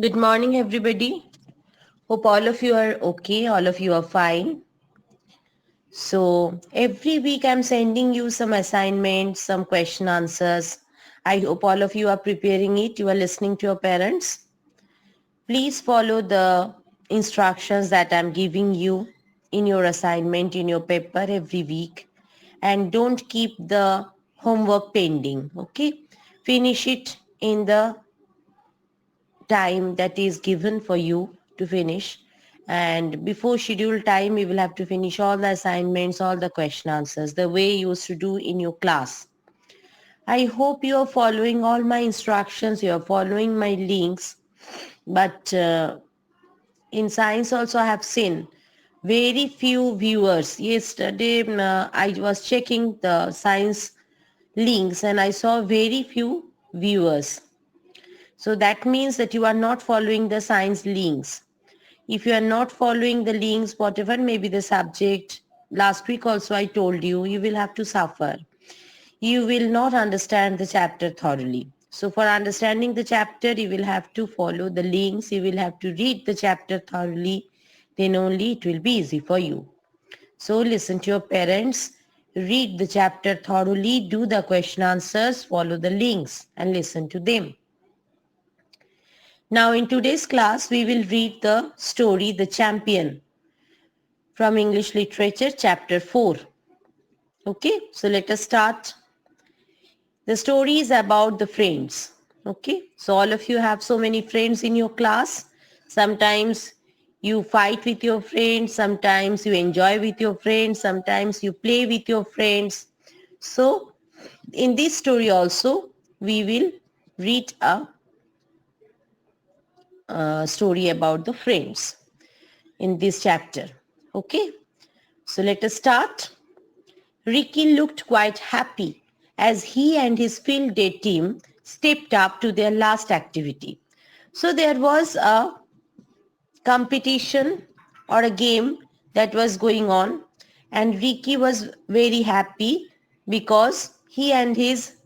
Good morning, everybody. Hope all of you are okay, all of you are fine. So, every week I'm sending you some assignments, some question answers. I hope all of you are preparing it. You are listening to your parents. Please follow the instructions that I'm giving you in your assignment, in your paper every week. And don't keep the homework pending, okay? Finish it in the time that is given for you to finish, and before scheduled time you will have to finish all the assignments, all the question answers the way you used to do in your class. I hope you are following all my instructions, you are following my links. But in science also I have seen very few viewers. Yesterday I was checking the science links and I saw very few viewers. So that means that you are not following the science links. If you are not following the links, whatever may be the subject, last week also I told you, you will have to suffer. You will not understand the chapter thoroughly. So for understanding the chapter, you will have to follow the links. You will have to read the chapter thoroughly. Then only it will be easy for you. So listen to your parents. Read the chapter thoroughly. Do the question answers. Follow the links and listen to them. Now in today's class, we will read the story, The Champion, from English Literature, Chapter 4. Okay, so let us start. The story is about the friends. Okay, so all of you have so many friends in your class. Sometimes you fight with your friends, sometimes you enjoy with your friends, sometimes you play with your friends. So in this story also, we will read a story about the friends in this chapter. Okay, so let us start. Ricky looked quite happy as he and his field day team stepped up to their last activity. So there was a competition or a game that was going on, and Ricky was very happy because he and his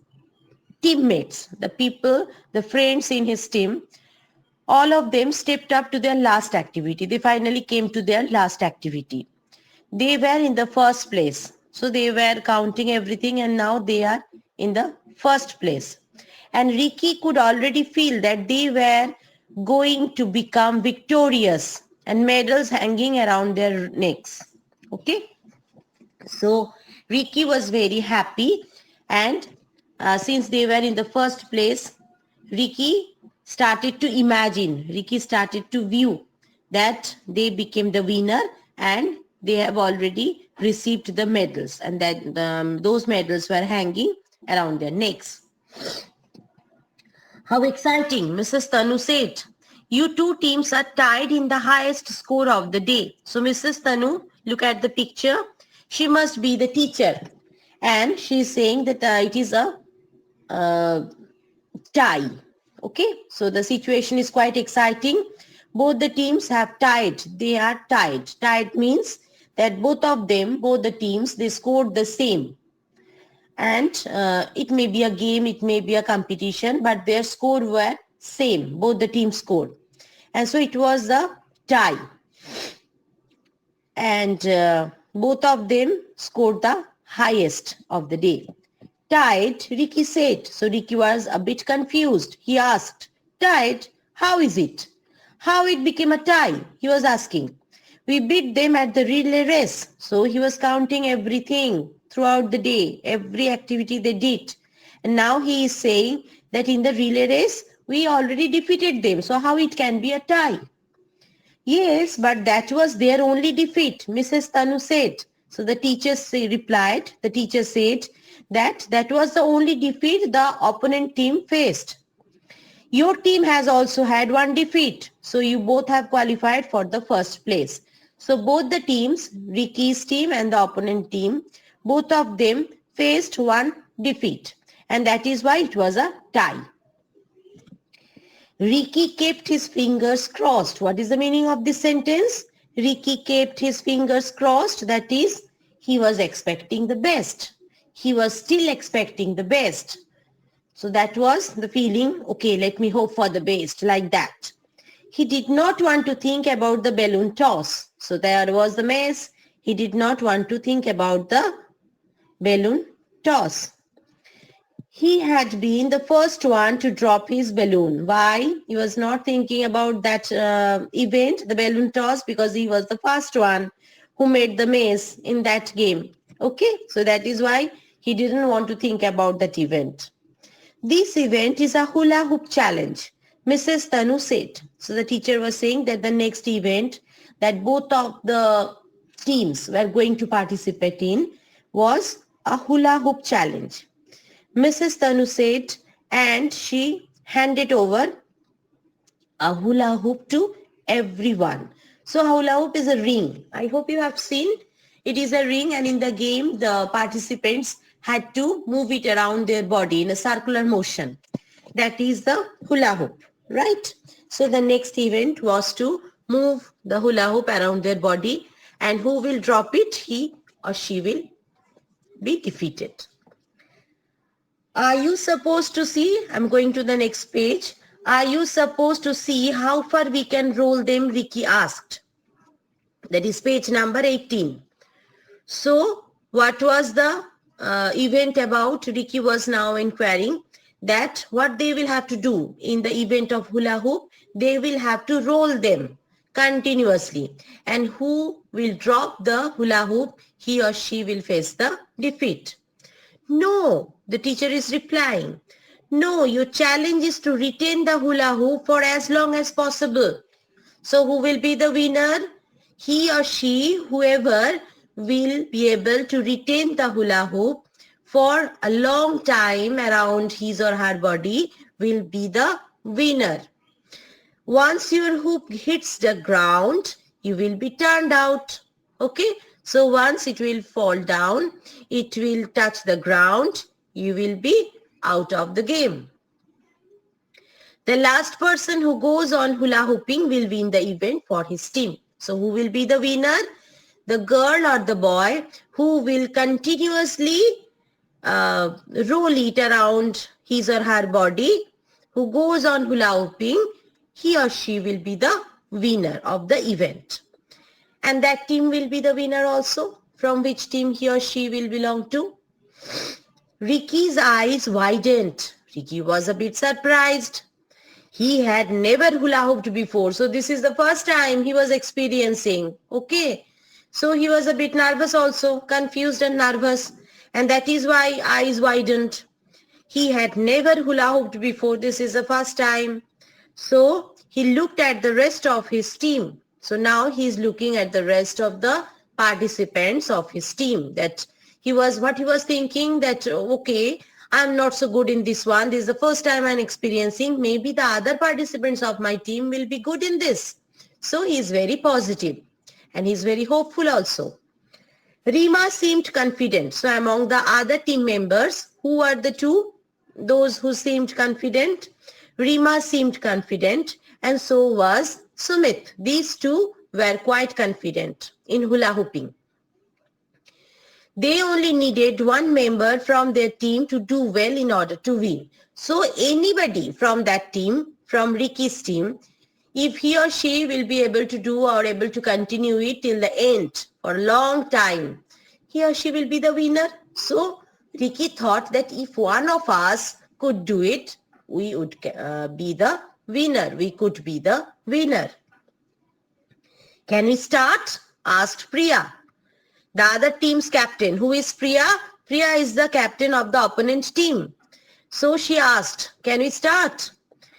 teammates, the people, the friends in his team, all of them stepped up to their last activity. They finally came to their last activity. They were in the first place. So they were counting everything and now they are in the first place. And Ricky could already feel that they were going to become victorious and medals hanging around their necks. Okay. So Ricky was very happy, and since they were in the first place, Ricky started to view that they became the winner and they have already received the medals, and that those medals were hanging around their necks. How exciting, Mrs. Tanu said. You two teams are tied in the highest score of the day. So Mrs. Tanu, look at the picture. She must be the teacher. And she is saying that it is a uh, tie. Okay, so the situation is quite exciting. Both the teams have tied. They are tied. Tied means that both of them, both the teams, they scored the same. And it may be a game, it may be a competition, but their score were same. Both the teams scored. And so it was a tie. And both of them scored the highest of the day. Tied, Ricky said. So Ricky was a bit confused. He asked, tied, how is it? How it became a tie? He was asking. We beat them at the relay race. So he was counting everything throughout the day, every activity they did. And now he is saying that in the relay race, we already defeated them. So how it can be a tie? Yes, but that was their only defeat, Mrs. Tanu said. So the replied, the teacher said that was the only defeat the opponent team faced. Your team has also had one defeat, so you both have qualified for the first place. So both the teams, Ricky's team and the opponent team, both of them faced one defeat, and that is why it was a tie. Ricky kept his fingers crossed. What is the meaning of this sentence? Ricky kept his fingers crossed. That is, he was expecting the best. He was still expecting the best. So that was the feeling, okay, let me hope for the best, like that. he did not want to think about the balloon toss. So there was the mess. He did not want to think about the balloon toss. He had been the first one to drop his balloon. Why? He was not thinking about that event, the balloon toss, because he was the first one who made the mess in that game. Okay, so that is why he didn't want to think about that event. This event is a hula hoop challenge, Mrs. Tanu said. So the teacher was saying that the next event that both of the teams were going to participate in was a hula hoop challenge. Mrs. Tanu said, and she handed over a hula hoop to everyone. So hula hoop is a ring. I hope you have seen. It is a ring, and in the game, the participants had to move it around their body in a circular motion. That is the hula hoop, right? So the next event was to move the hula hoop around their body, and who will drop it, he or she will be defeated. Are you supposed to see? I'm going to the next page. Are you supposed to see how far we can roll them? Ricky asked. That is page number 18. So what was the event about? Ricky was now inquiring that what they will have to do in the event of hula hoop. They will have to roll them continuously. And who will drop the hula hoop, he or she will face the defeat. No, the teacher is replying. No, your challenge is to retain the hula hoop for as long as possible. So who will be the winner? He or she, whoever will be able to retain the hula hoop for a long time around his or her body will be the winner. Once your hoop hits the ground, you will be turned out. Okay? So once it will fall down, it will touch the ground, you will be out of the game. The last person who goes on hula hooping will win the event for his team. So who will be the winner? The girl or the boy who will continuously roll it around his or her body, who goes on hula hooping, he or she will be the winner of the event. And that team will be the winner also. From which team he or she will belong to? Ricky's eyes widened. Ricky was a bit surprised. He had never hula hooped before. So this is the first time he was experiencing. Okay. So he was a bit nervous also, confused and nervous. And that is why eyes widened. He had never hula hooped before. This is the first time. So he looked at the rest of his team. So now he is looking at the rest of the participants of his team. That he was thinking that, okay, I'm not so good in this one. This is the first time I'm experiencing. Maybe the other participants of my team will be good in this. So he is very positive and he's very hopeful also. Rima seemed confident. So among the other team members, who are the two? Those who seemed confident. Rima seemed confident and so was Sumit. These two were quite confident in hula hooping. They only needed one member from their team to do well in order to win. So anybody from that team, from Ricky's team, if he or she will be able to do or able to continue it till the end for a long time, he or she will be the winner. So Ricky thought that if one of us could do it, we would be the winner. We could be the winner. Can we start? Asked Priya. The other team's captain. Who is Priya? Priya is the captain of the opponent team. So she asked, can we start?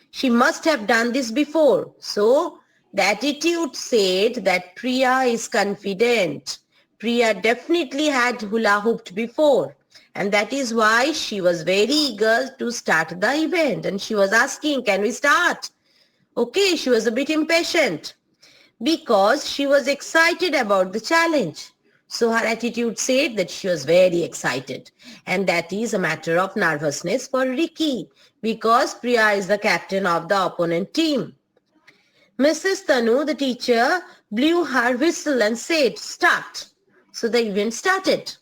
She must have done this before. So the attitude said that Priya is confident. Priya definitely had hula hooped before. And that is why she was very eager to start the event. And she was asking, can we start? Okay, she was a bit impatient because she was excited about the challenge. So her attitude said that she was very excited. And that is a matter of nervousness for Ricky because Priya is the captain of the opponent team. Mrs. Tanu, the teacher, blew her whistle and said, start. So the event started.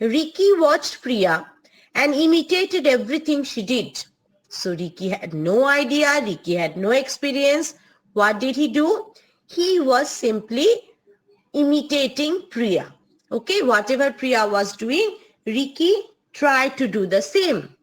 Ricky watched Priya and imitated everything she did. So Ricky had no idea, Ricky had no experience What did he do? He was simply imitating Priya. Okay, whatever Priya was doing, Ricky tried to do the same.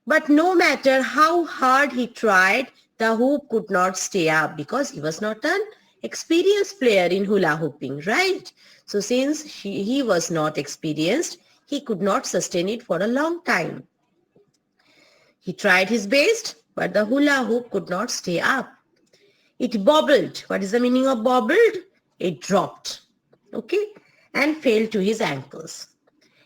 But no matter how hard he tried, the hoop could not stay up because he was not an experienced player in hula hooping, right? So since he was not experienced, he could not sustain it for a long time. He tried his best, but the hula hoop could not stay up. It bobbled. What is the meaning of bobbled? It dropped, okay, and fell to his ankles.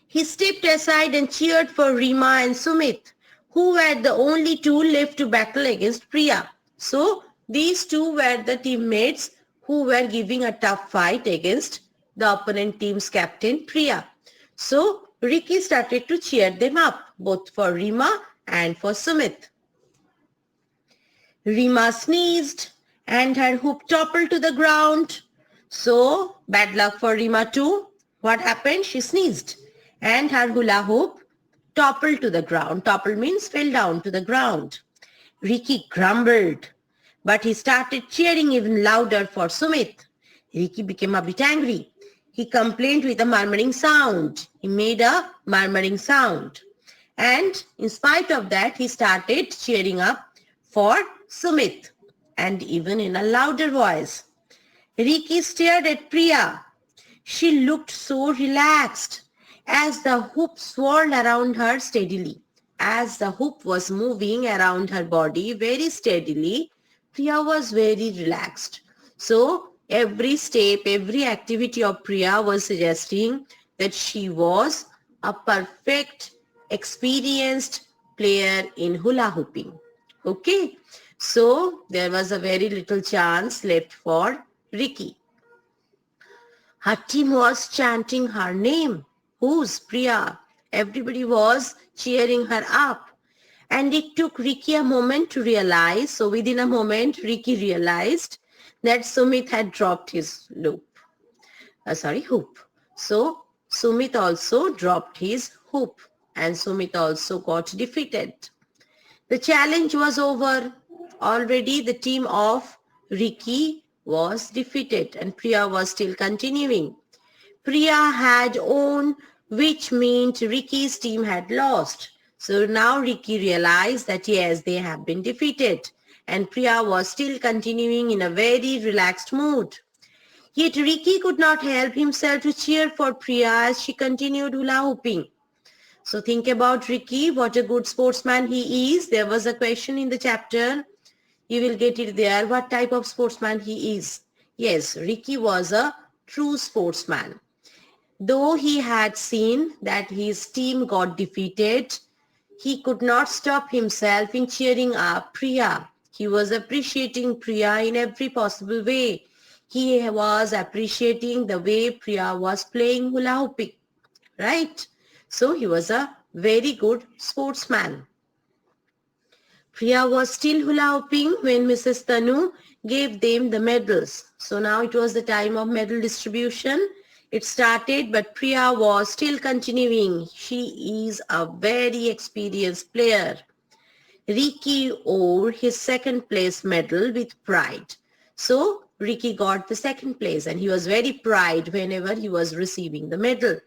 He stepped aside and cheered for Rima and Sumit, who were the only two left to battle against Priya. So these two were the teammates who were giving a tough fight against the opponent team's captain Priya. So Ricky started to cheer them up, both for Rima and for Sumit. Rima sneezed and her hoop toppled to the ground. So bad luck for Rima too. What happened? She sneezed and her hula hoop toppled to the ground. Toppled means fell down to the ground. Ricky grumbled, but he started cheering even louder for Sumit. Ricky became a bit angry. He complained with a murmuring sound. He made a murmuring sound. And in spite of that, he started cheering up for Sumit, and even in a louder voice. Ricky stared at Priya. She looked so relaxed as the hoop swirled around her steadily. As the hoop was moving around her body very steadily, Priya was very relaxed. So every step, every activity of Priya was suggesting that she was a perfect, experienced player in hula hooping. Okay, so there was a very little chance left for Ricky. Her team was chanting her name. Who's Priya? Everybody was cheering her up. And it took Ricky a moment to realize, so within a moment, Ricky realized that Sumit had dropped his hoop. So Sumit also dropped his hoop and Sumit also got defeated. The challenge was over. Already the team of Ricky was defeated and Priya was still continuing. Priya had won, which meant Ricky's team had lost. So now Ricky realized that yes, they have been defeated and Priya was still continuing in a very relaxed mood. Yet Ricky could not help himself to cheer for Priya as she continued hula hooping. So think about Ricky, what a good sportsman he is. There was a question in the chapter. You will get it there. What type of sportsman he is? Yes, Ricky was a true sportsman. Though he had seen that his team got defeated, he could not stop himself in cheering up Priya. He was appreciating Priya in every possible way. He was appreciating the way Priya was playing hula hooping, right? So he was a very good sportsman. Priya was still hula hooping when Mrs. Tanu gave them the medals. So now it was the time of medal distribution. It started, but Priya was still continuing. She is a very experienced player. Ricky wore his second place medal with pride. So Ricky got the second place and he was very proud whenever he was receiving the medal,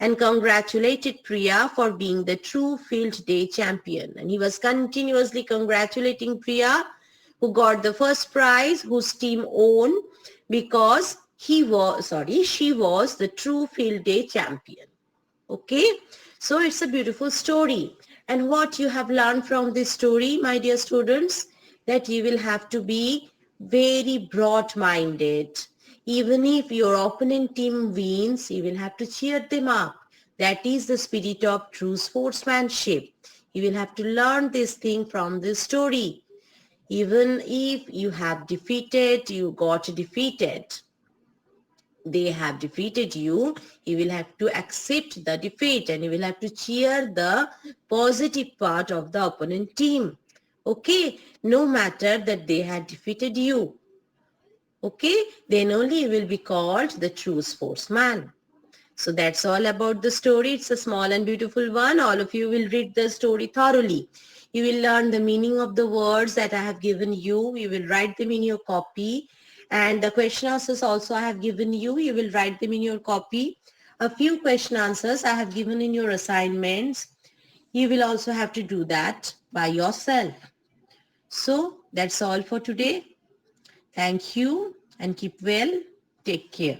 and congratulated Priya for being the true field day champion. And he was continuously congratulating Priya, who got the first prize, whose team won, because she was the true field day champion. Okay, so it's a beautiful story. And what you have learned from this story, my dear students, that you will have to be very broad-minded. Even if your opponent team wins, you will have to cheer them up. That is the spirit of true sportsmanship. You will have to learn this thing from this story. Even if you have defeated, you got defeated, they have defeated you, you will have to accept the defeat and you will have to cheer the positive part of the opponent team. Okay, no matter that they had defeated you. Okay, then only you will be called the true sportsman. So that's all about the story. It's a small and beautiful one. All of you will read the story thoroughly. You will learn the meaning of the words that I have given you. You will write them in your copy. And the question answers also I have given you. You will write them in your copy. A few question answers I have given in your assignments. You will also have to do that by yourself. So that's all for today. Thank you and keep well. Take care.